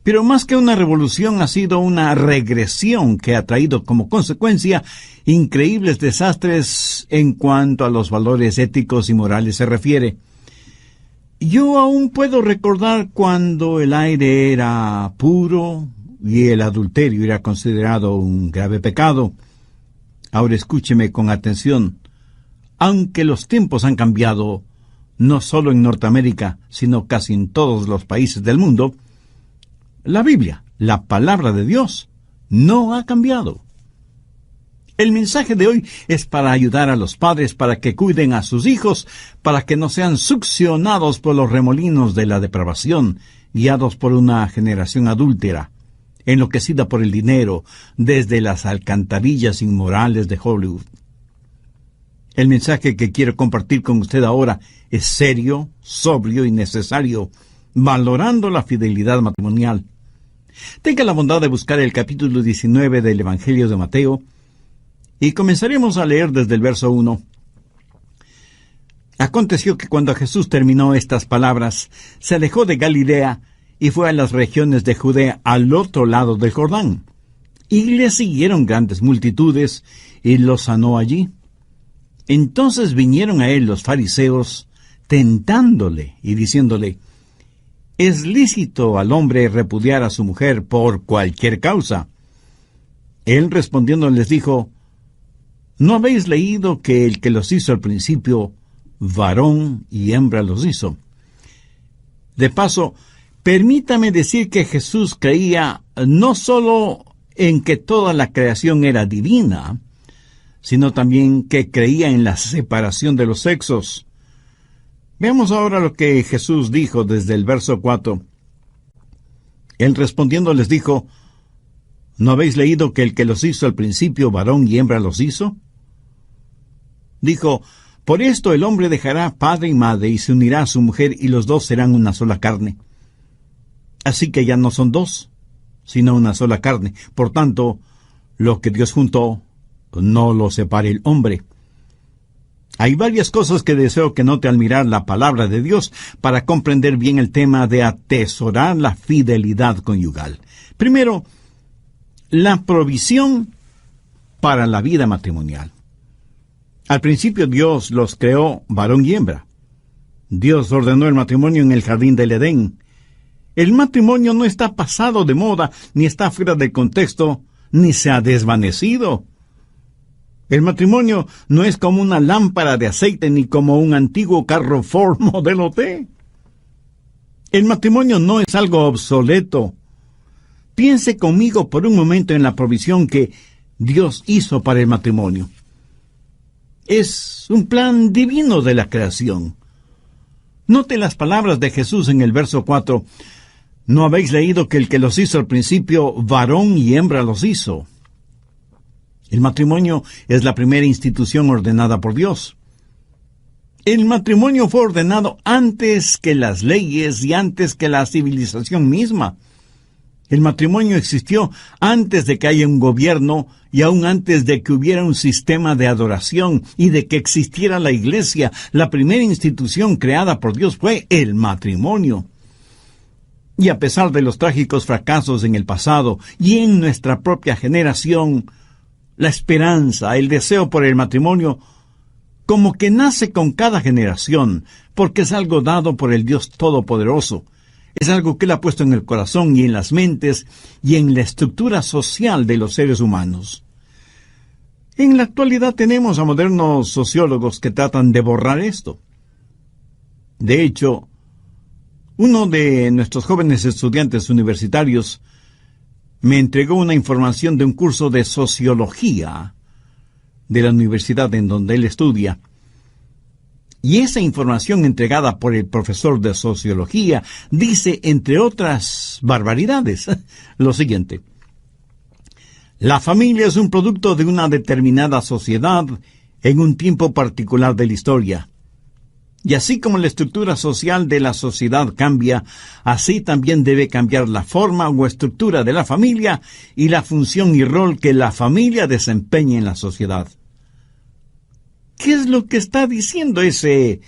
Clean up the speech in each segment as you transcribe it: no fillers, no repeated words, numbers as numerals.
Pero más que una revolución ha sido una regresión que ha traído como consecuencia increíbles desastres en cuanto a los valores éticos y morales se refiere. Yo aún puedo recordar cuando el aire era puro y el adulterio era considerado un grave pecado. Ahora escúcheme con atención. Aunque los tiempos han cambiado, no solo en Norteamérica, sino casi en todos los países del mundo, la Biblia, la palabra de Dios, no ha cambiado. El mensaje de hoy es para ayudar a los padres para que cuiden a sus hijos, para que no sean succionados por los remolinos de la depravación, guiados por una generación adúltera, enloquecida por el dinero, desde las alcantarillas inmorales de Hollywood. El mensaje que quiero compartir con usted ahora es serio, sobrio y necesario, valorando la fidelidad matrimonial. Tenga la bondad de buscar el capítulo 19 del Evangelio de Mateo, y comenzaremos a leer desde el verso 1. Aconteció que cuando Jesús terminó estas palabras, se alejó de Galilea y fue a las regiones de Judea al otro lado del Jordán. Y le siguieron grandes multitudes, y los sanó allí. Entonces vinieron a él los fariseos, tentándole y diciéndole: ¿es lícito al hombre repudiar a su mujer por cualquier causa? Él respondiendo les dijo: ¿no habéis leído que el que los hizo al principio, varón y hembra los hizo? De paso, permítame decir que Jesús creía no solo en que toda la creación era divina, sino también que creía en la separación de los sexos. Veamos ahora lo que Jesús dijo desde el verso 4. Él respondiendo les dijo: ¿no habéis leído que el que los hizo al principio, varón y hembra los hizo? Dijo: por esto el hombre dejará padre y madre y se unirá a su mujer y los dos serán una sola carne. Así que ya no son dos, sino una sola carne. Por tanto, lo que Dios juntó, no lo separe el hombre. Hay varias cosas que deseo que note al mirar la palabra de Dios para comprender bien el tema de atesorar la fidelidad conyugal. Primero, la provisión para la vida matrimonial. Al principio Dios los creó varón y hembra. Dios ordenó el matrimonio en el jardín del Edén. El matrimonio no está pasado de moda, ni está fuera del contexto, ni se ha desvanecido. El matrimonio no es como una lámpara de aceite ni como un antiguo carro Ford modelo T. El matrimonio no es algo obsoleto. Piense conmigo por un momento en la provisión que Dios hizo para el matrimonio. Es un plan divino de la creación. Note las palabras de Jesús en el verso 4. ¿No habéis leído que el que los hizo al principio, varón y hembra los hizo? El matrimonio es la primera institución ordenada por Dios. El matrimonio fue ordenado antes que las leyes y antes que la civilización misma. El matrimonio existió antes de que haya un gobierno y aún antes de que hubiera un sistema de adoración y de que existiera la iglesia. La primera institución creada por Dios fue el matrimonio. Y a pesar de los trágicos fracasos en el pasado y en nuestra propia generación, la esperanza, el deseo por el matrimonio, como que nace con cada generación, porque es algo dado por el Dios Todopoderoso. Es algo que Él ha puesto en el corazón y en las mentes y en la estructura social de los seres humanos. En la actualidad tenemos a modernos sociólogos que tratan de borrar esto. De hecho, uno de nuestros jóvenes estudiantes universitarios me entregó una información de un curso de sociología de la universidad en donde él estudia. Y esa información entregada por el profesor de sociología dice, entre otras barbaridades, lo siguiente: la familia es un producto de una determinada sociedad en un tiempo particular de la historia. Y así como la estructura social de la sociedad cambia, así también debe cambiar la forma o estructura de la familia y la función y rol que la familia desempeña en la sociedad. ¿Qué es lo que está diciendo ese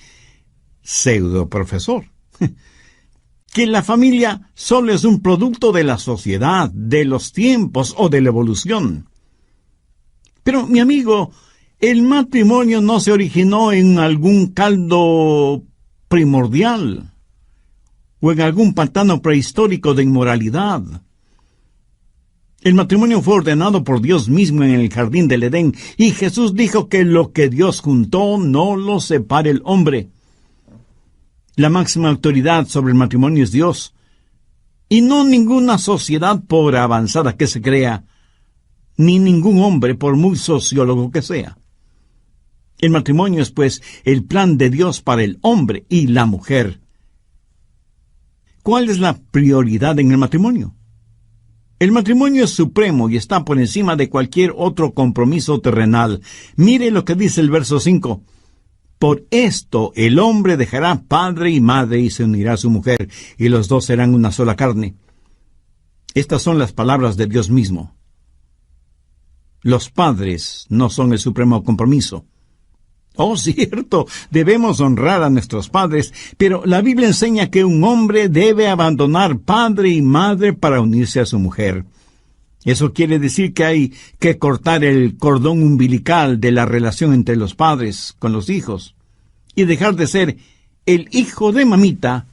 pseudo profesor? que la familia solo es un producto de la sociedad, de los tiempos o de la evolución. Pero, mi amigo, el matrimonio no se originó en algún caldo primordial o en algún pantano prehistórico de inmoralidad. El matrimonio fue ordenado por Dios mismo en el jardín del Edén, y Jesús dijo que lo que Dios juntó no lo separe el hombre. La máxima autoridad sobre el matrimonio es Dios, y no ninguna sociedad por avanzada que se crea, ni ningún hombre por muy sociólogo que sea. El matrimonio es, pues, el plan de Dios para el hombre y la mujer. ¿Cuál es la prioridad en el matrimonio? El matrimonio es supremo y está por encima de cualquier otro compromiso terrenal. Mire lo que dice el verso 5. Por esto el hombre dejará padre y madre y se unirá a su mujer, y los dos serán una sola carne. Estas son las palabras de Dios mismo. Los padres no son el supremo compromiso. Oh, cierto, debemos honrar a nuestros padres, pero la Biblia enseña que un hombre debe abandonar padre y madre para unirse a su mujer. Eso quiere decir que hay que cortar el cordón umbilical de la relación entre los padres con los hijos y dejar de ser el hijo de mamita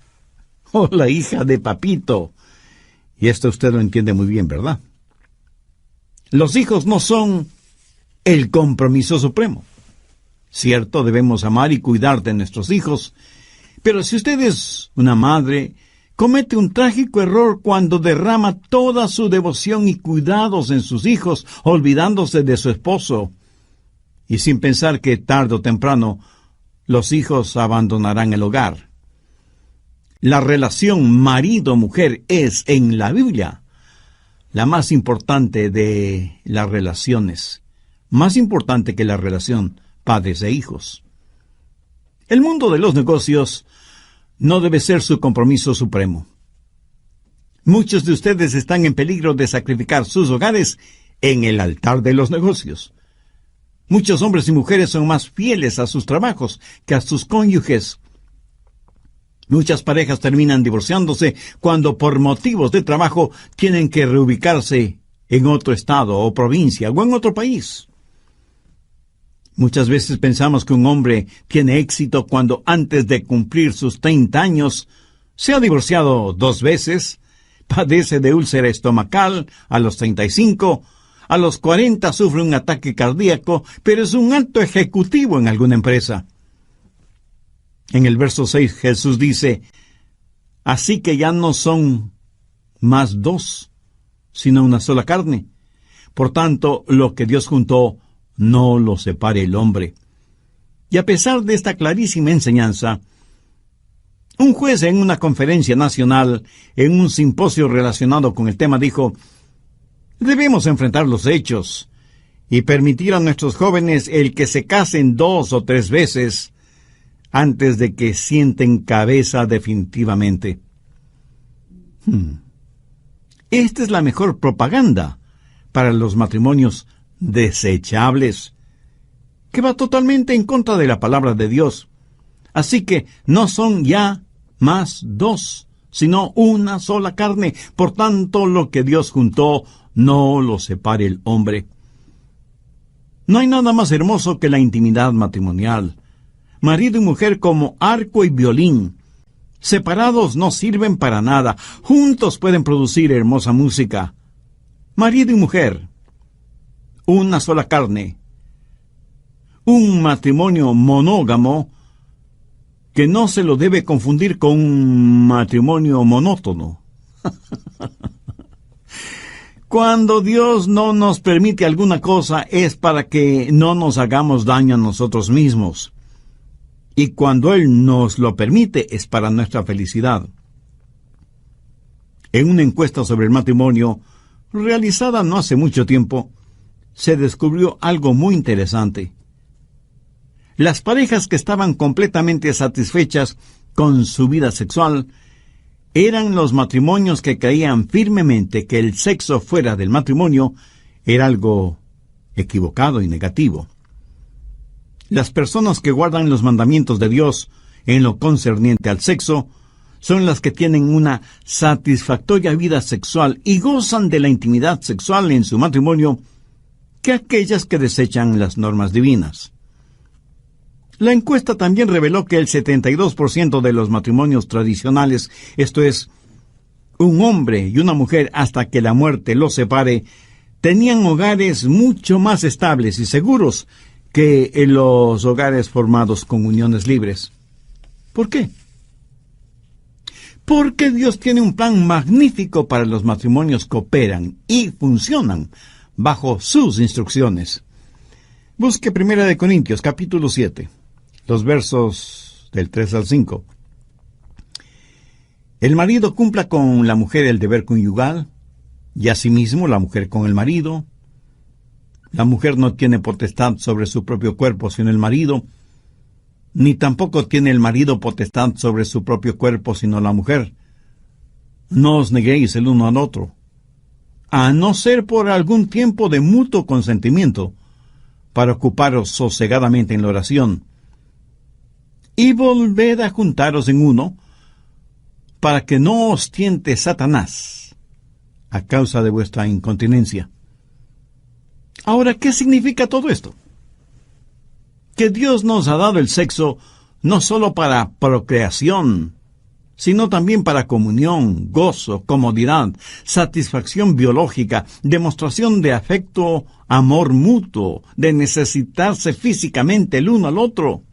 o la hija de papito. Y esto usted lo entiende muy bien, ¿verdad? Los hijos no son el compromiso supremo. Cierto, debemos amar y cuidar de nuestros hijos, pero si usted es una madre, comete un trágico error cuando derrama toda su devoción y cuidados en sus hijos, olvidándose de su esposo, y sin pensar que tarde o temprano los hijos abandonarán el hogar. La relación marido-mujer es, en la Biblia, la más importante de las relaciones, más importante que la relación padres e hijos. El mundo de los negocios no debe ser su compromiso supremo. Muchos de ustedes están en peligro de sacrificar sus hogares en el altar de los negocios. Muchos hombres y mujeres son más fieles a sus trabajos que a sus cónyuges. Muchas parejas terminan divorciándose cuando por motivos de trabajo tienen que reubicarse en otro estado o provincia o en otro país. Muchas veces pensamos que un hombre tiene éxito cuando antes de cumplir sus 30 años se ha divorciado 2 veces, padece de úlcera estomacal a los 35, a los 40 sufre un ataque cardíaco, pero es un alto ejecutivo en alguna empresa. En el verso 6 Jesús dice, así que ya no son más 2, sino una sola carne. Por tanto, lo que Dios juntó, no lo separe el hombre. Y a pesar de esta clarísima enseñanza, un juez en una conferencia nacional, en un simposio relacionado con el tema, dijo, debemos enfrentar los hechos y permitir a nuestros jóvenes el que se casen 2 o 3 veces antes de que sienten cabeza definitivamente. Esta es la mejor propaganda para los matrimonios desechables, que va totalmente en contra de la palabra de Dios. Así que no son ya más 2, sino una sola carne. Por tanto, lo que Dios juntó, no lo separe el hombre. No hay nada más hermoso que la intimidad matrimonial. Marido y mujer como arco y violín. Separados no sirven para nada. Juntos pueden producir hermosa música. Marido y mujer, una sola carne. Un matrimonio monógamo que no se lo debe confundir con un matrimonio monótono. Cuando Dios no nos permite alguna cosa es para que no nos hagamos daño a nosotros mismos. Y cuando Él nos lo permite es para nuestra felicidad. En una encuesta sobre el matrimonio, realizada no hace mucho tiempo, se descubrió algo muy interesante. Las parejas que estaban completamente satisfechas con su vida sexual eran los matrimonios que creían firmemente que el sexo fuera del matrimonio era algo equivocado y negativo. Las personas que guardan los mandamientos de Dios en lo concerniente al sexo son las que tienen una satisfactoria vida sexual y gozan de la intimidad sexual en su matrimonio que aquellas que desechan las normas divinas. La encuesta también reveló que el 72% de los matrimonios tradicionales, esto es, un hombre y una mujer hasta que la muerte los separe, tenían hogares mucho más estables y seguros que en los hogares formados con uniones libres. ¿Por qué? Porque Dios tiene un plan magnífico para los matrimonios que operan y funcionan bajo sus instrucciones. Busque 1 Corintios, capítulo 7, los versos del 3 al 5. El marido cumpla con la mujer el deber conyugal, y asimismo la mujer con el marido. La mujer no tiene potestad sobre su propio cuerpo, sino el marido, ni tampoco tiene el marido potestad sobre su propio cuerpo, sino la mujer. No os neguéis el uno al otro, a no ser por algún tiempo de mutuo consentimiento, para ocuparos sosegadamente en la oración, y volved a juntaros en uno, para que no os tiente Satanás, a causa de vuestra incontinencia. Ahora, ¿qué significa todo esto? Que Dios nos ha dado el sexo no solo para procreación, sino también para comunión, gozo, comodidad, satisfacción biológica, demostración de afecto, amor mutuo, de necesitarse físicamente el uno al otro.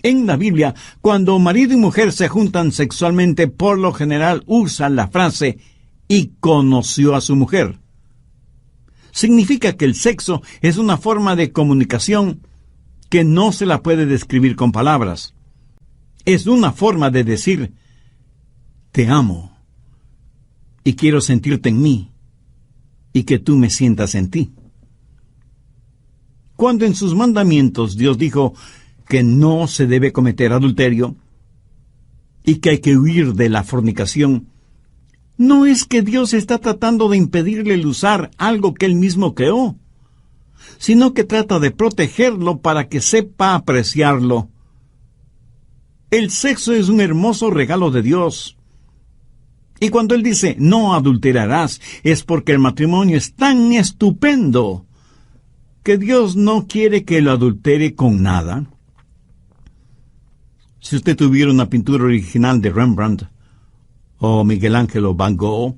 En la Biblia, cuando marido y mujer se juntan sexualmente, por lo general usan la frase «y conoció a su mujer». Significa que el sexo es una forma de comunicación que no se la puede describir con palabras. Es una forma de decir, te amo, y quiero sentirte en mí, y que tú me sientas en ti. Cuando en sus mandamientos Dios dijo que no se debe cometer adulterio, y que hay que huir de la fornicación, no es que Dios está tratando de impedirle el usar algo que Él mismo creó, sino que trata de protegerlo para que sepa apreciarlo. El sexo es un hermoso regalo de Dios. Y cuando Él dice, no adulterarás, es porque el matrimonio es tan estupendo que Dios no quiere que lo adultere con nada. Si usted tuviera una pintura original de Rembrandt o Miguel Ángel o Van Gogh,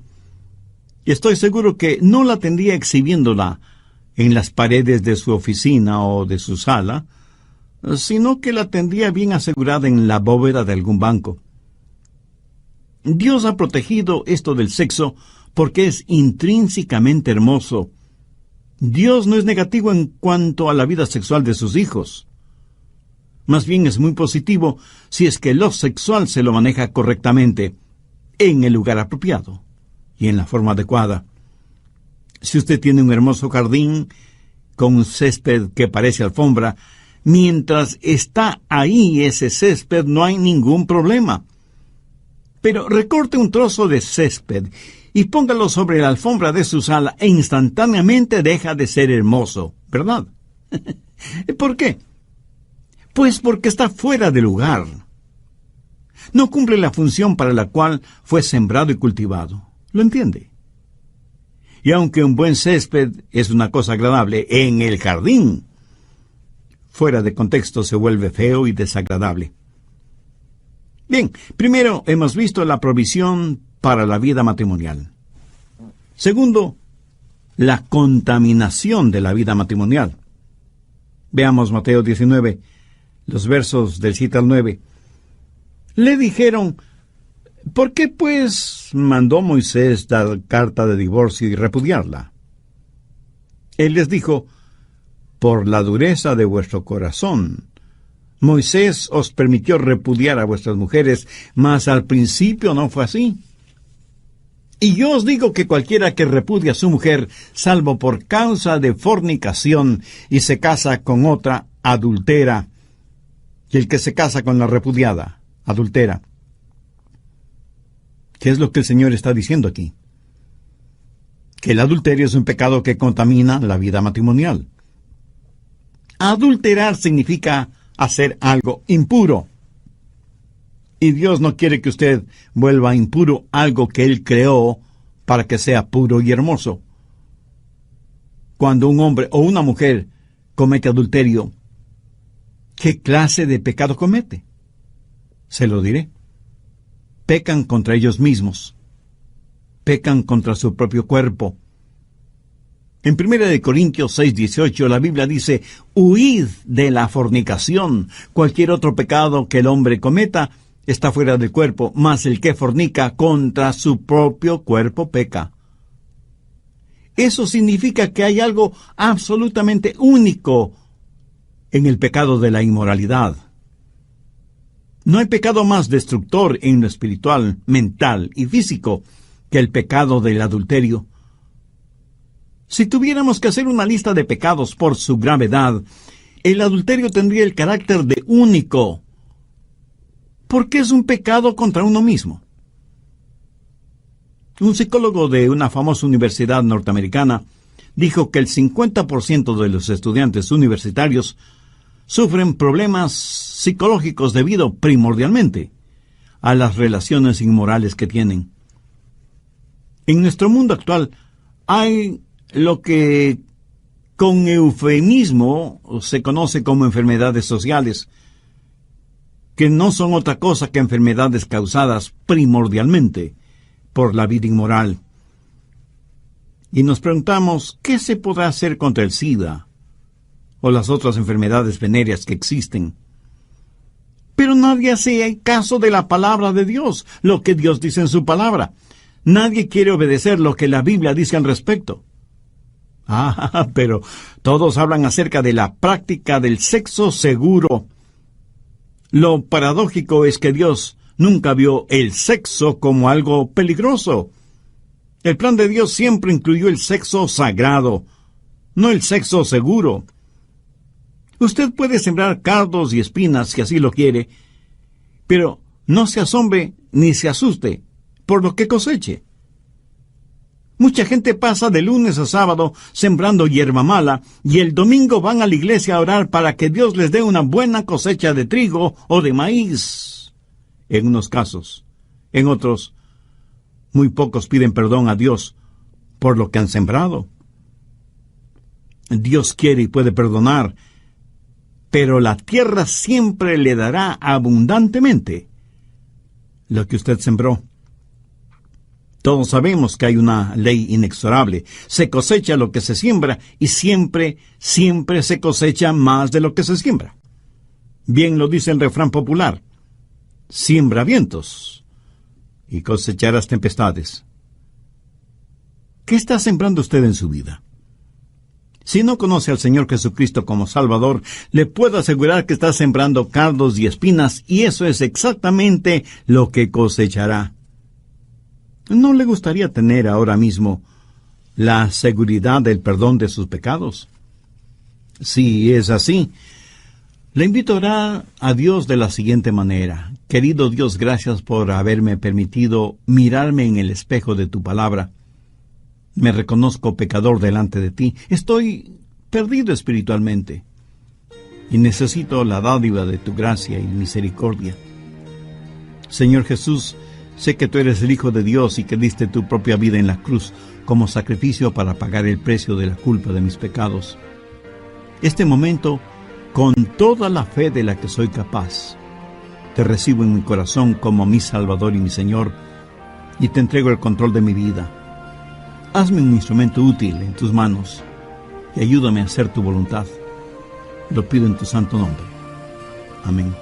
estoy seguro que no la tendría exhibiéndola en las paredes de su oficina o de su sala, sino que la tendría bien asegurada en la bóveda de algún banco. Dios ha protegido esto del sexo porque es intrínsecamente hermoso. Dios no es negativo en cuanto a la vida sexual de sus hijos. Más bien es muy positivo si es que lo sexual se lo maneja correctamente, en el lugar apropiado y en la forma adecuada. Si usted tiene un hermoso jardín con un césped que parece alfombra, mientras está ahí ese césped no hay ningún problema. Pero recorte un trozo de césped y póngalo sobre la alfombra de su sala e instantáneamente deja de ser hermoso, ¿verdad? ¿Por qué? Pues porque está fuera de lugar. No cumple la función para la cual fue sembrado y cultivado. ¿Lo entiende? Y aunque un buen césped es una cosa agradable en el jardín, fuera de contexto se vuelve feo y desagradable. Bien, primero hemos visto la provisión para la vida matrimonial. Segundo, la contaminación de la vida matrimonial. Veamos Mateo 19, los versos del 7 al 9. Le dijeron, ¿por qué pues mandó Moisés dar carta de divorcio y repudiarla? Él les dijo, por la dureza de vuestro corazón. Moisés os permitió repudiar a vuestras mujeres, mas al principio no fue así. Y yo os digo que cualquiera que repudia a su mujer, salvo por causa de fornicación, y se casa con otra, adultera. Y el que se casa con la repudiada, adultera. ¿Qué es lo que el Señor está diciendo aquí? Que el adulterio es un pecado que contamina la vida matrimonial. Adulterar significa hacer algo impuro. Y Dios no quiere que usted vuelva impuro algo que Él creó para que sea puro y hermoso. Cuando un hombre o una mujer comete adulterio, ¿qué clase de pecado comete? Se lo diré. Pecan contra ellos mismos. Pecan contra su propio cuerpo. En 1 Corintios 6:18 la Biblia dice: «Huid de la fornicación. Cualquier otro pecado que el hombre cometa está fuera del cuerpo, mas el que fornica contra su propio cuerpo peca». Eso significa que hay algo absolutamente único en el pecado de la inmoralidad. No hay pecado más destructor en lo espiritual, mental y físico que el pecado del adulterio. Si tuviéramos que hacer una lista de pecados por su gravedad, el adulterio tendría el carácter de único, porque es un pecado contra uno mismo. Un psicólogo de una famosa universidad norteamericana dijo que el 50% de los estudiantes universitarios sufren problemas psicológicos debido primordialmente a las relaciones inmorales que tienen. En nuestro mundo actual hay lo que con eufemismo se conoce como enfermedades sociales, que no son otra cosa que enfermedades causadas primordialmente por la vida inmoral. Y nos preguntamos, ¿qué se podrá hacer contra el SIDA o las otras enfermedades venéreas que existen? Pero nadie hace caso de la palabra de Dios, lo que Dios dice en su palabra. Nadie quiere obedecer lo que la Biblia dice al respecto. Pero todos hablan acerca de la práctica del sexo seguro. Lo paradójico es que Dios nunca vio el sexo como algo peligroso. El plan de Dios siempre incluyó el sexo sagrado, no el sexo seguro. Usted puede sembrar cardos y espinas si así lo quiere, pero no se asombre ni se asuste por lo que coseche. Mucha gente pasa de lunes a sábado sembrando hierba mala y el domingo van a la iglesia a orar para que Dios les dé una buena cosecha de trigo o de maíz. En unos casos, en otros, muy pocos piden perdón a Dios por lo que han sembrado. Dios quiere y puede perdonar, pero la tierra siempre le dará abundantemente lo que usted sembró. Todos sabemos que hay una ley inexorable. Se cosecha lo que se siembra y siempre se cosecha más de lo que se siembra. Bien lo dice el refrán popular: siembra vientos y cosecharás tempestades. ¿Qué está sembrando usted en su vida? Si no conoce al Señor Jesucristo como Salvador, le puedo asegurar que está sembrando cardos y espinas, y eso es exactamente lo que cosechará. ¿No le gustaría tener ahora mismo la seguridad del perdón de sus pecados? Si es así, le invito a orar a Dios de la siguiente manera: querido Dios, gracias por haberme permitido mirarme en el espejo de tu palabra. Me reconozco pecador delante de ti. Estoy perdido espiritualmente y necesito la dádiva de tu gracia y misericordia. Señor Jesús, sé que tú eres el Hijo de Dios y que diste tu propia vida en la cruz como sacrificio para pagar el precio de la culpa de mis pecados. Este momento, con toda la fe de la que soy capaz, te recibo en mi corazón como mi Salvador y mi Señor, y te entrego el control de mi vida. Hazme un instrumento útil en tus manos y ayúdame a hacer tu voluntad. Lo pido en tu santo nombre. Amén.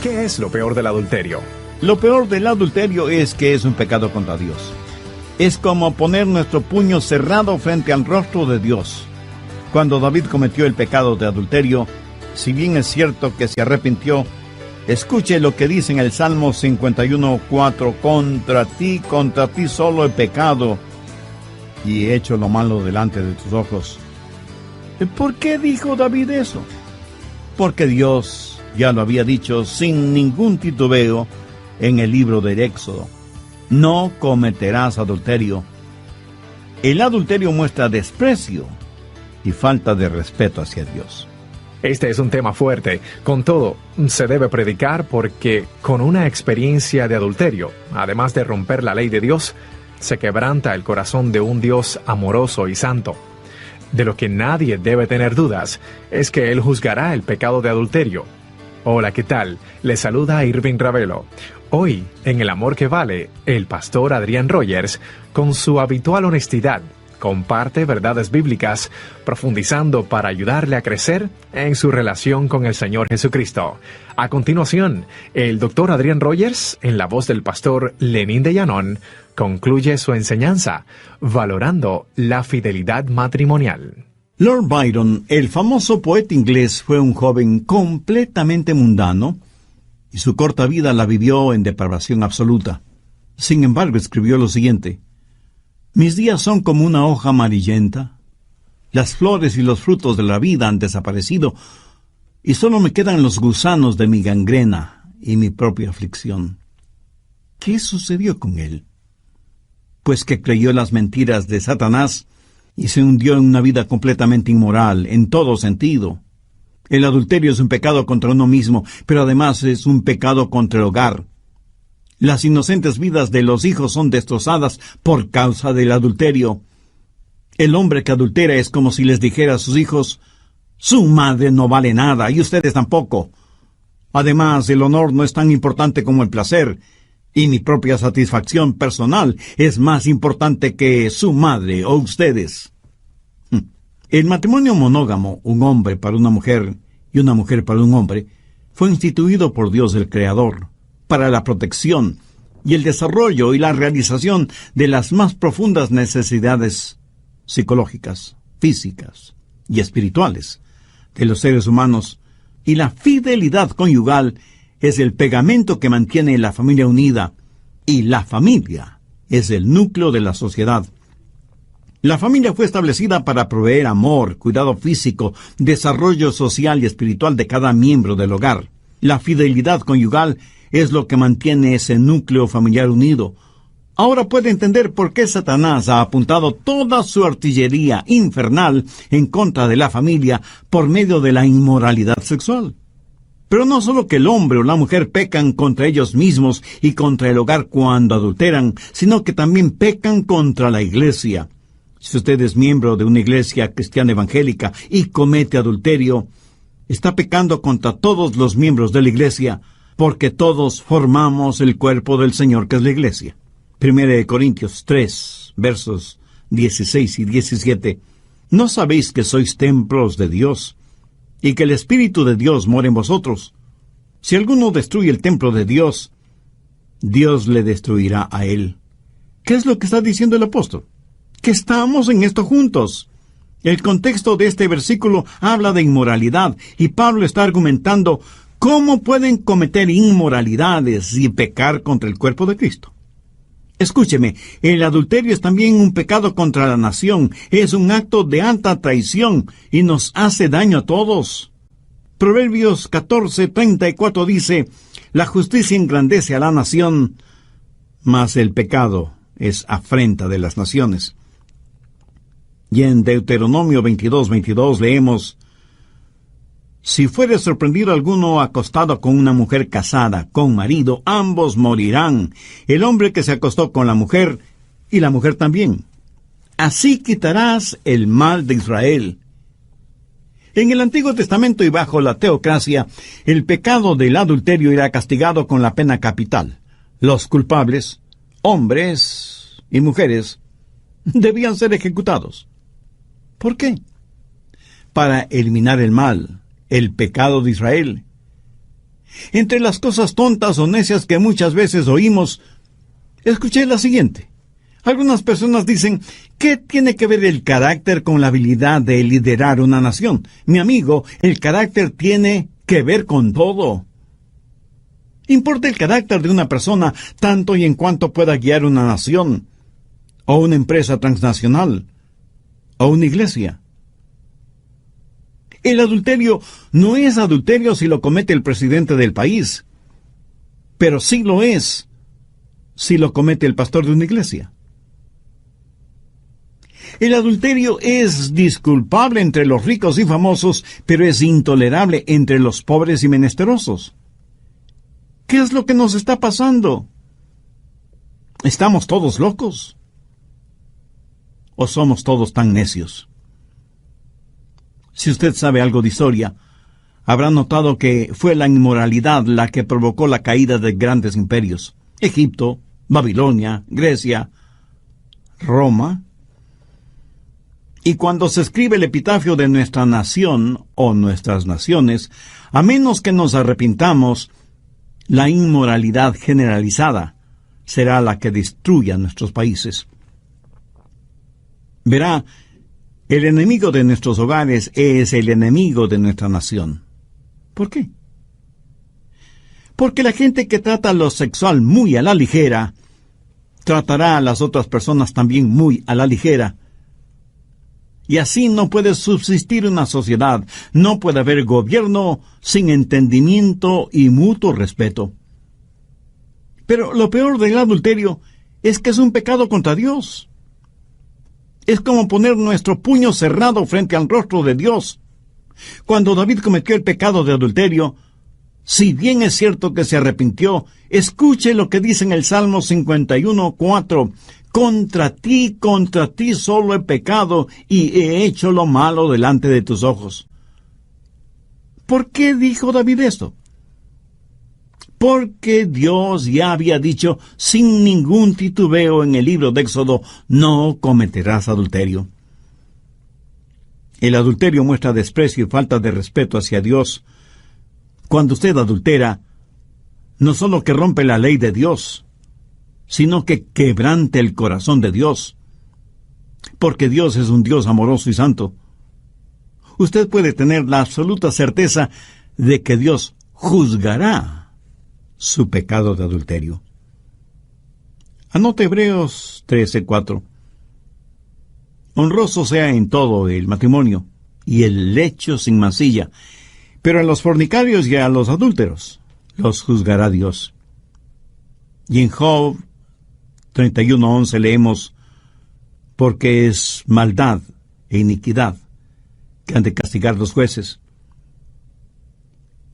¿Qué es lo peor del adulterio? Lo peor del adulterio es que es un pecado contra Dios. Es como poner nuestro puño cerrado frente al rostro de Dios. Cuando David cometió el pecado de adulterio, si bien es cierto que se arrepintió, Escuche lo que dice en el Salmo 51:4: contra ti solo he pecado y he hecho lo malo delante de tus ojos. ¿Por qué dijo David eso? Porque Dios ya lo había dicho sin ningún titubeo en el libro del Éxodo: no cometerás adulterio. El adulterio muestra desprecio y falta de respeto hacia Dios. Este es un tema fuerte. Con todo, se debe predicar porque con una experiencia de adulterio, además de romper la ley de Dios, se quebranta el corazón de un Dios amoroso y santo. De lo que nadie debe tener dudas es que Él juzgará el pecado de adulterio. Hola, ¿qué tal? Les saluda Irving Ravelo. Hoy, en El Amor que Vale, el pastor Adrián Rogers, con su habitual honestidad, comparte verdades bíblicas, profundizando para ayudarle a crecer en su relación con el Señor Jesucristo. A continuación, el doctor Adrián Rogers, en la voz del pastor Lenín de Llanón, concluye su enseñanza, valorando la fidelidad matrimonial. Lord Byron, el famoso poeta inglés, fue un joven completamente mundano y su corta vida la vivió en depravación absoluta. Sin embargo, escribió lo siguiente: mis días son como una hoja amarillenta. Las flores y los frutos de la vida han desaparecido y solo me quedan los gusanos de mi gangrena y mi propia aflicción. ¿Qué sucedió con él? Pues que creyó las mentiras de Satanás y se hundió en una vida completamente inmoral, en todo sentido. El adulterio es un pecado contra uno mismo, pero además es un pecado contra el hogar. Las inocentes vidas de los hijos son destrozadas por causa del adulterio. El hombre que adultera es como si les dijera a sus hijos: su madre no vale nada y ustedes tampoco. Además, el honor no es tan importante como el placer, y mi propia satisfacción personal es más importante que su madre o ustedes. El matrimonio monógamo, un hombre para una mujer y una mujer para un hombre, fue instituido por Dios el Creador para la protección y el desarrollo y la realización de las más profundas necesidades psicológicas, físicas y espirituales de los seres humanos, y la fidelidad conyugal es el pegamento que mantiene la familia unida, y la familia es el núcleo de la sociedad. La familia fue establecida para proveer amor, cuidado físico, desarrollo social y espiritual de cada miembro del hogar. La fidelidad conyugal es lo que mantiene ese núcleo familiar unido. Ahora puede entender por qué Satanás ha apuntado toda su artillería infernal en contra de la familia por medio de la inmoralidad sexual. Pero no solo que el hombre o la mujer pecan contra ellos mismos y contra el hogar cuando adulteran, sino que también pecan contra la iglesia. Si usted es miembro de una iglesia cristiana evangélica y comete adulterio, está pecando contra todos los miembros de la iglesia, porque todos formamos el cuerpo del Señor, que es la iglesia. 1 Corintios 3, versos 16 y 17. ¿No sabéis que sois templos de Dios, y que el Espíritu de Dios mora en vosotros? Si alguno destruye el templo de Dios, Dios le destruirá a él. ¿Qué es lo que está diciendo el apóstol? Que estamos en esto juntos. El contexto de este versículo habla de inmoralidad, y Pablo está argumentando cómo pueden cometer inmoralidades y pecar contra el cuerpo de Cristo. Escúcheme, el adulterio es también un pecado contra la nación, es un acto de alta traición y nos hace daño a todos. Proverbios 14:34 dice: la justicia engrandece a la nación, mas el pecado es afrenta de las naciones. Y en Deuteronomio 22:22 leemos: si fuere sorprendido alguno acostado con una mujer casada, con marido, ambos morirán, el hombre que se acostó con la mujer, y la mujer también. Así quitarás el mal de Israel. En el Antiguo Testamento y bajo la teocracia, el pecado del adulterio era castigado con la pena capital. Los culpables, hombres y mujeres, debían ser ejecutados. ¿Por qué? Para eliminar el mal, el pecado de Israel. Entre las cosas tontas o necias que muchas veces oímos, escuché la siguiente. Algunas personas dicen: ¿qué tiene que ver el carácter con la habilidad de liderar una nación? Mi amigo, el carácter tiene que ver con todo. Importa el carácter de una persona tanto y en cuanto pueda guiar una nación, o una empresa transnacional, o una iglesia. El adulterio no es adulterio si lo comete el presidente del país, pero sí lo es si lo comete el pastor de una iglesia. El adulterio es disculpable entre los ricos y famosos, pero es intolerable entre los pobres y menesterosos. ¿Qué es lo que nos está pasando? ¿Estamos todos locos? ¿O somos todos tan necios? Si usted sabe algo de historia, habrá notado que fue la inmoralidad la que provocó la caída de grandes imperios. Egipto, Babilonia, Grecia, Roma. Y cuando se escribe el epitafio de nuestra nación o nuestras naciones, a menos que nos arrepintamos, la inmoralidad generalizada será la que destruya nuestros países. Verá, el enemigo de nuestros hogares es el enemigo de nuestra nación. ¿Por qué? Porque la gente que trata lo sexual muy a la ligera, tratará a las otras personas también muy a la ligera. Y así no puede subsistir una sociedad, no puede haber gobierno sin entendimiento y mutuo respeto. Pero lo peor del adulterio es que es un pecado contra Dios. Es como poner nuestro puño cerrado frente al rostro de Dios. Cuando David cometió el pecado de adulterio, si bien es cierto que se arrepintió, escuche lo que dice en el Salmo 51:4. Contra ti solo he pecado y he hecho lo malo delante de tus ojos. ¿Por qué dijo David esto? Porque Dios ya había dicho sin ningún titubeo en el libro de Éxodo, no cometerás adulterio. El adulterio muestra desprecio y falta de respeto hacia Dios. Cuando usted adultera, no solo que rompe la ley de Dios, sino que quebrante el corazón de Dios, porque Dios es un Dios amoroso y santo. Usted puede tener la absoluta certeza de que Dios juzgará su pecado de adulterio. Anote Hebreos 13:4. Honroso sea en todo el matrimonio y el lecho sin mancilla, pero a los fornicarios y a los adúlteros los juzgará Dios. Y en Job 31:11 leemos, porque es maldad e iniquidad que han de castigar los jueces.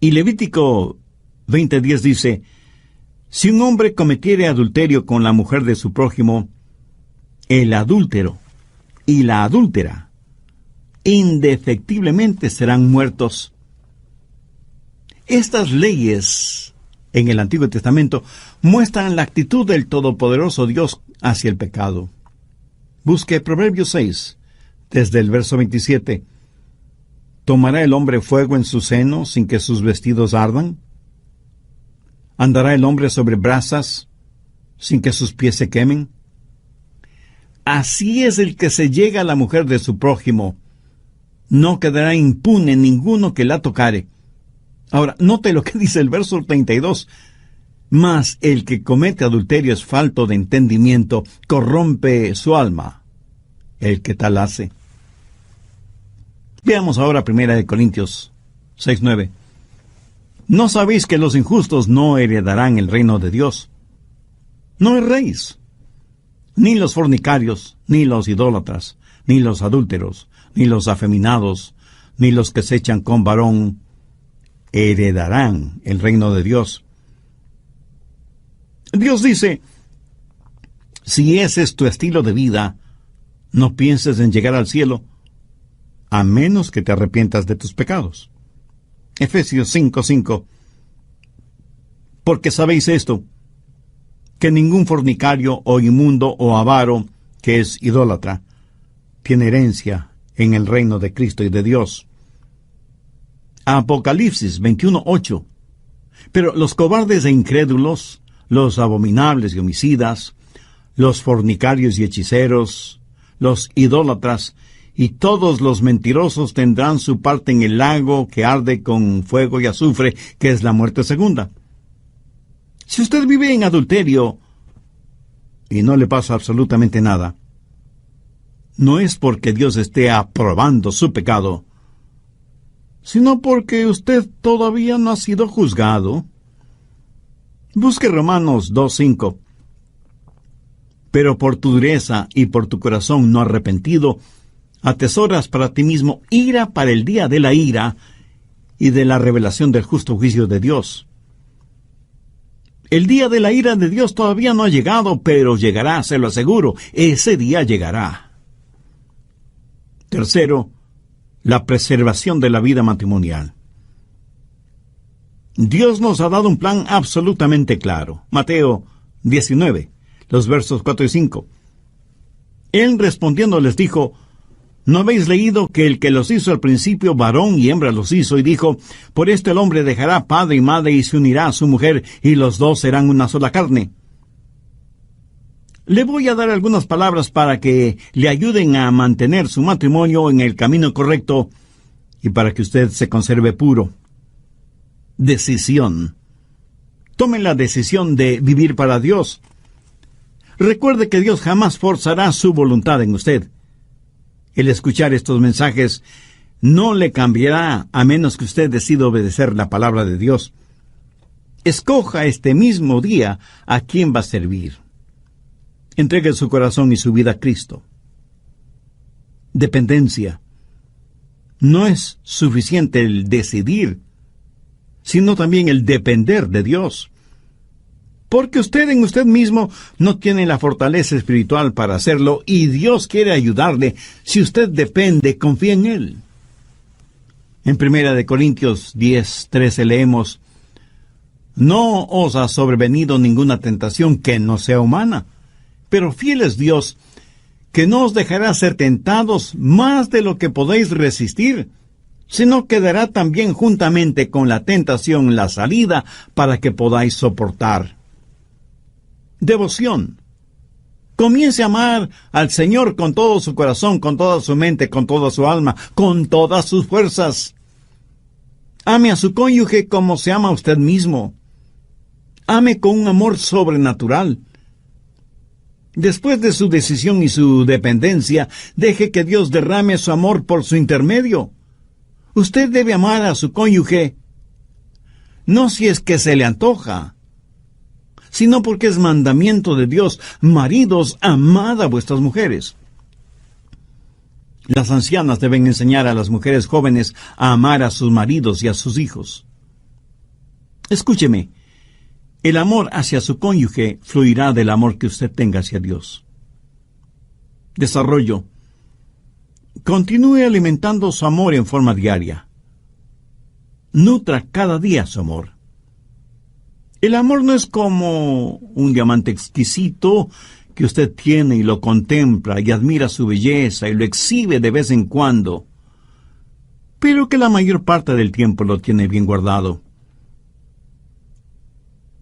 Y Levítico 20:10 dice, si un hombre cometiere adulterio con la mujer de su prójimo, el adúltero y la adúltera indefectiblemente serán muertos. Estas leyes en el Antiguo Testamento muestran la actitud del Todopoderoso Dios hacia el pecado. Busque Proverbios 6, desde el verso 27. ¿Tomará el hombre fuego en su seno sin que sus vestidos ardan? ¿Andará el hombre sobre brasas sin que sus pies se quemen? Así es el que se llega a la mujer de su prójimo. No quedará impune ninguno que la tocare. Ahora, note lo que dice el verso 32. Mas el que comete adulterio es falto de entendimiento, corrompe su alma, el que tal hace. Veamos ahora 1 Corintios 6:9. ¿No sabéis que los injustos no heredarán el reino de Dios? No erréis. Ni los fornicarios, ni los idólatras, ni los adúlteros, ni los afeminados, ni los que se echan con varón, heredarán el reino de Dios. Dios dice, si ese es tu estilo de vida, no pienses en llegar al cielo, a menos que te arrepientas de tus pecados. Efesios 5:5. Porque sabéis esto, que ningún fornicario o inmundo o avaro, que es idólatra, tiene herencia en el reino de Cristo y de Dios. Apocalipsis 21:8. Pero los cobardes e incrédulos, los abominables y homicidas, los fornicarios y hechiceros, los idólatras y todos los mentirosos tendrán su parte en el lago que arde con fuego y azufre, que es la muerte segunda. Si usted vive en adulterio y no le pasa absolutamente nada, no es porque Dios esté aprobando su pecado, sino porque usted todavía no ha sido juzgado. Busque Romanos 2:5. Pero por tu dureza y por tu corazón no arrepentido, atesoras para ti mismo ira para el día de la ira y de la revelación del justo juicio de Dios. El día de la ira de Dios todavía no ha llegado, pero llegará, se lo aseguro. Ese día llegará. Tercero, la preservación de la vida matrimonial. Dios nos ha dado un plan absolutamente claro. Mateo 19, los versos 4 y 5. Él respondiendo les dijo: ¿no habéis leído que el que los hizo al principio, varón y hembra los hizo? Y dijo: por esto el hombre dejará padre y madre y se unirá a su mujer, y los dos serán una sola carne. Le voy a dar algunas palabras para que le ayuden a mantener su matrimonio en el camino correcto y para que usted se conserve puro. Decisión. Tome la decisión de vivir para Dios. Recuerde que Dios jamás forzará su voluntad en usted. El escuchar estos mensajes no le cambiará a menos que usted decida obedecer la palabra de Dios. Escoja este mismo día a quién va a servir. Entregue su corazón y su vida a Cristo. Dependencia. No es suficiente el decidir, sino también el depender de Dios. Porque usted en usted mismo no tiene la fortaleza espiritual para hacerlo, y Dios quiere ayudarle si usted depende, confía en Él. En 1 Corintios 10:13 leemos: no os ha sobrevenido ninguna tentación que no sea humana, pero fiel es Dios, que no os dejará ser tentados más de lo que podéis resistir, sino que dará también juntamente con la tentación la salida para que podáis soportar. Devoción. Comience a amar al Señor con todo su corazón, con toda su mente, con toda su alma, con todas sus fuerzas. Ame a su cónyuge como se ama a usted mismo. Ame con un amor sobrenatural. Después de su decisión y su dependencia, deje que Dios derrame su amor por su intermedio. Usted debe amar a su cónyuge, no si es que se le antoja, sino porque es mandamiento de Dios. Maridos, amad a vuestras mujeres. Las ancianas deben enseñar a las mujeres jóvenes a amar a sus maridos y a sus hijos. Escúcheme, el amor hacia su cónyuge fluirá del amor que usted tenga hacia Dios. Desarrollo. Continúe alimentando su amor en forma diaria. Nutra cada día su amor. El amor no es como un diamante exquisito que usted tiene y lo contempla y admira su belleza y lo exhibe de vez en cuando, pero que la mayor parte del tiempo lo tiene bien guardado.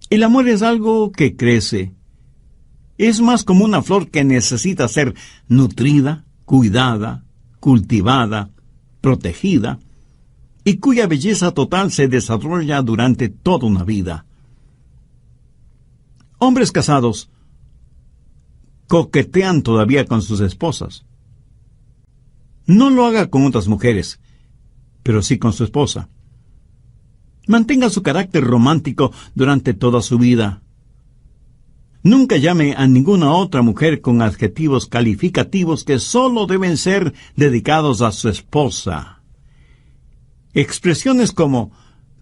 El amor es algo que crece. Es más como una flor que necesita ser nutrida, cuidada, cultivada, protegida, y cuya belleza total se desarrolla durante toda una vida. Hombres casados coquetean todavía con sus esposas. No lo haga con otras mujeres, pero sí con su esposa. Mantenga su carácter romántico durante toda su vida. Nunca llame a ninguna otra mujer con adjetivos calificativos que solo deben ser dedicados a su esposa. Expresiones como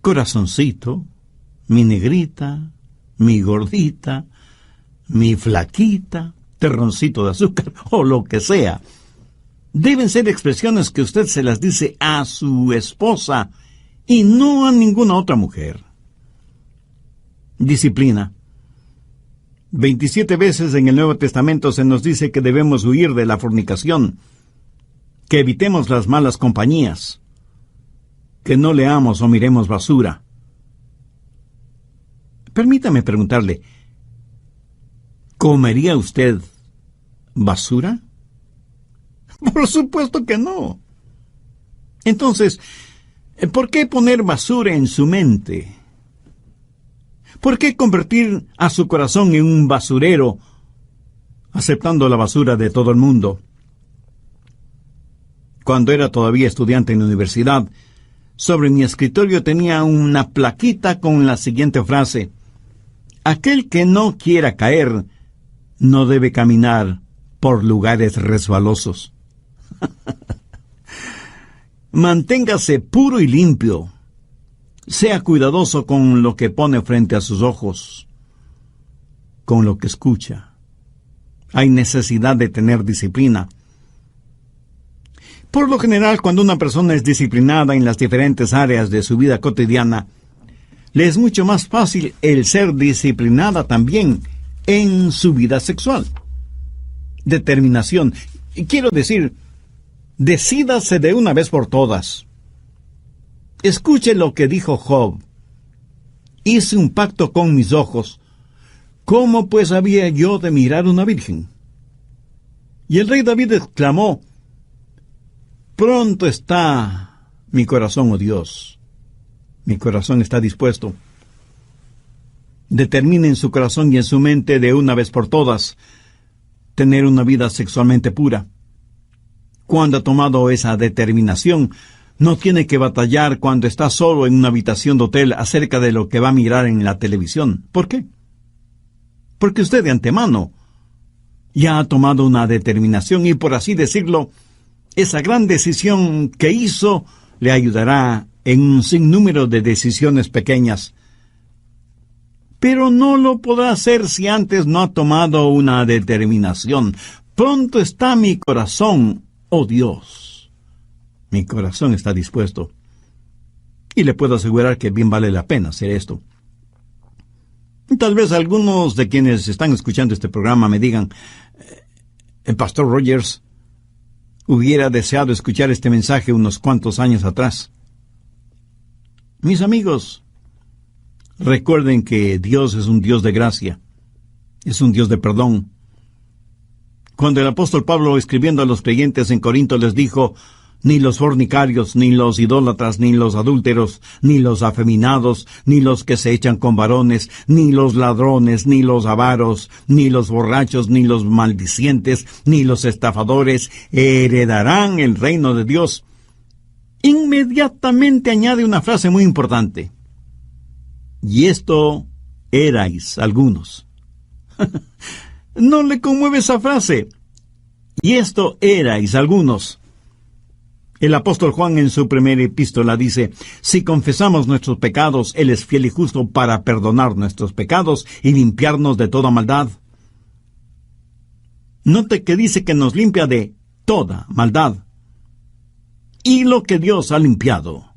corazoncito, mi negrita, mi gordita, mi flaquita, terroncito de azúcar o lo que sea. Deben ser expresiones que usted se las dice a su esposa y no a ninguna otra mujer. Disciplina. 27 veces en el Nuevo Testamento se nos dice que debemos huir de la fornicación, que evitemos las malas compañías, que no leamos o miremos basura. Permítame preguntarle, ¿comería usted basura? Por supuesto que no. Entonces, ¿por qué poner basura en su mente? ¿Por qué convertir a su corazón en un basurero, aceptando la basura de todo el mundo? Cuando era todavía estudiante en la universidad, sobre mi escritorio tenía una plaquita con la siguiente frase: aquel que no quiera caer, no debe caminar por lugares resbalosos. Manténgase puro y limpio. Sea cuidadoso con lo que pone frente a sus ojos, con lo que escucha. Hay necesidad de tener disciplina. Por lo general, cuando una persona es disciplinada en las diferentes áreas de su vida cotidiana, le es mucho más fácil el ser disciplinada también en su vida sexual. Determinación. Quiero decir, decídase de una vez por todas. Escuche lo que dijo Job. Hice un pacto con mis ojos. ¿Cómo pues había yo de mirar una virgen? Y el rey David exclamó: pronto está mi corazón, oh Dios. Mi corazón está dispuesto. Determine en su corazón y en su mente de una vez por todas tener una vida sexualmente pura. Cuando ha tomado esa determinación, no tiene que batallar cuando está solo en una habitación de hotel acerca de lo que va a mirar en la televisión. ¿Por qué? Porque usted de antemano ya ha tomado una determinación y, por así decirlo, esa gran decisión que hizo le ayudará en un sinnúmero de decisiones pequeñas. Pero no lo podrá hacer si antes no ha tomado una determinación. Pronto está mi corazón, oh Dios. Mi corazón está dispuesto. Y le puedo asegurar que bien vale la pena hacer esto. Tal vez algunos de quienes están escuchando este programa me digan: el pastor Rogers hubiera deseado escuchar este mensaje unos cuantos años atrás. Mis amigos, recuerden que Dios es un Dios de gracia, es un Dios de perdón. Cuando el apóstol Pablo, escribiendo a los creyentes en Corinto, les dijo: ni los fornicarios, ni los idólatras, ni los adúlteros, ni los afeminados, ni los que se echan con varones, ni los ladrones, ni los avaros, ni los borrachos, ni los maldicientes, ni los estafadores heredarán el reino de Dios. Inmediatamente añade una frase muy importante: y esto erais algunos. ¿No le conmueve esa frase? Y esto erais algunos. El apóstol Juan en su primera epístola dice: si confesamos nuestros pecados, Él es fiel y justo para perdonar nuestros pecados y limpiarnos de toda maldad. Note que dice que nos limpia de toda maldad. Y lo que Dios ha limpiado,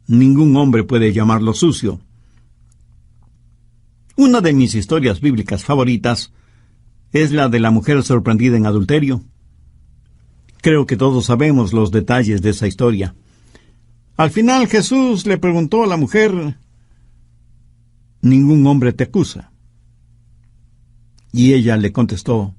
ningún hombre puede llamarlo sucio. Una de mis historias bíblicas favoritas es la de la mujer sorprendida en adulterio. Creo que todos sabemos los detalles de esa historia. Al final Jesús le preguntó a la mujer: ¿ningún hombre te acusa? Y ella le contestó: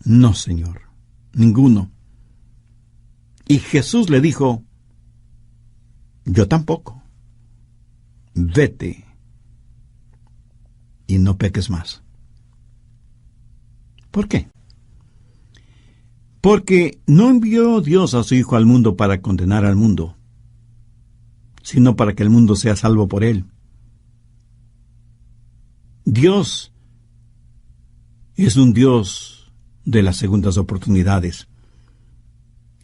no, Señor, ninguno. Y Jesús le dijo: yo tampoco. Vete y no peques más. ¿Por qué? Porque no envió Dios a su Hijo al mundo para condenar al mundo, sino para que el mundo sea salvo por él. Dios es un Dios de las segundas oportunidades.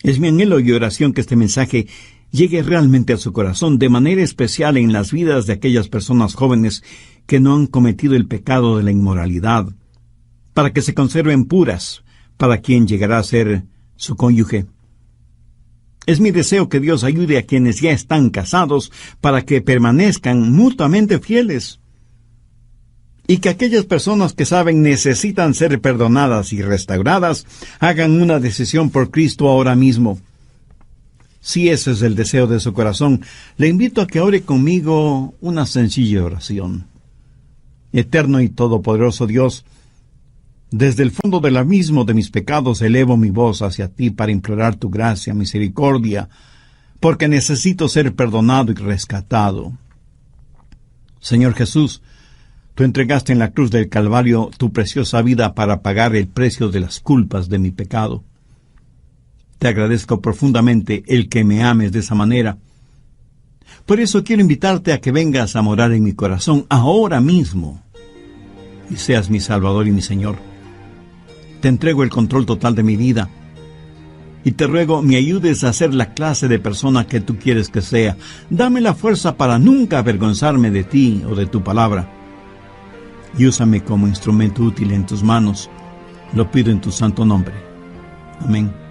Es mi anhelo y oración que este mensaje llegue realmente a su corazón, de manera especial en las vidas de aquellas personas jóvenes que no han cometido el pecado de la inmoralidad, para que se conserven puras para quien llegará a ser su cónyuge. Es mi deseo que Dios ayude a quienes ya están casados para que permanezcan mutuamente fieles, y que aquellas personas que saben necesitan ser perdonadas y restauradas hagan una decisión por Cristo ahora mismo. Si ese es el deseo de su corazón, le invito a que ore conmigo una sencilla oración. Eterno y todopoderoso Dios, desde el fondo del abismo de mis pecados elevo mi voz hacia ti para implorar tu gracia, misericordia, porque necesito ser perdonado y rescatado. Señor Jesús, tú entregaste en la cruz del Calvario tu preciosa vida para pagar el precio de las culpas de mi pecado. Te agradezco profundamente el que me ames de esa manera. Por eso quiero invitarte a que vengas a morar en mi corazón ahora mismo y seas mi Salvador y mi Señor. Te entrego el control total de mi vida y te ruego me ayudes a ser la clase de persona que tú quieres que sea. Dame la fuerza para nunca avergonzarme de ti o de tu palabra. Y úsame como instrumento útil en tus manos. Lo pido en tu santo nombre. Amén.